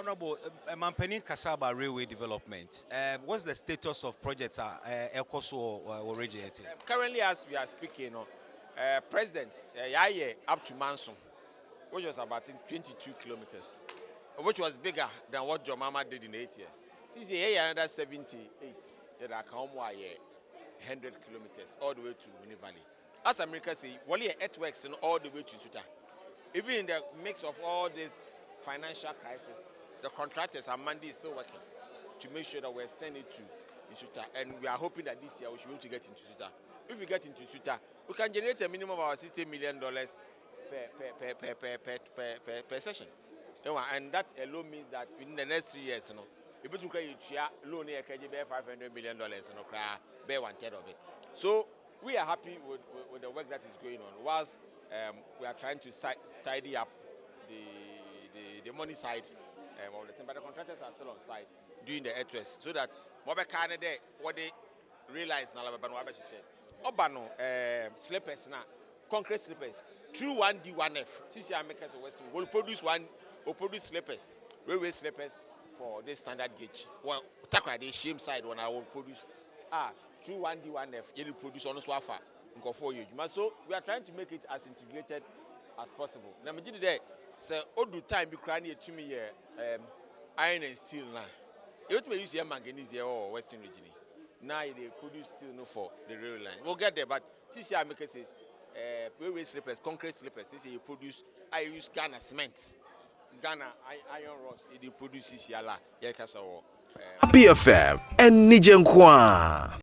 Honorable Mampeni Kasaba Railway Development. What's the status of projects at Elkoso or originating? Currently, as we are speaking, President Yaye up to Manson, which was about 22 kilometers, which was bigger than what your mama did in 8 years. Since another 78, that I come 100 kilometers all the way to Winnie Valley. As America say, Wally earthworks all the way to Tuta. Even in the mix of all this financial crisis, the contractors and Mandi is still working to make sure that we extend it to Tuta, and we are hoping that this year we should be able to get into Tuta. If we get into Tuta, we can generate a minimum of about $60 million per session. And that alone means that within the next 3 years, if you create a loan here, $500 million, bear 1/3 of it. So we are happy with the work that is going on. Whilst we are trying to tidy up the money side of the thing, but the contractors are still on site doing the earthworks so that what they realize now about slippers now, concrete slippers through 1D1F. CCR makers will produce slippers, railway slippers for this standard gauge. Well, takra the shame side when I will produce through 1D1F. You will produce on Swafa and go for you. So we are trying to make it as integrated as possible. Now, me did say all the time be crying to me iron and steel now. It may use manganese here or Western region. Now they produce steel for the rail line. We'll get there, but CCR makers says railway slippers, concrete slippers. They produce. I use Ghana cement, Ghana iron rods. They produce CCR. Yeah, BFM and Nijenkwa.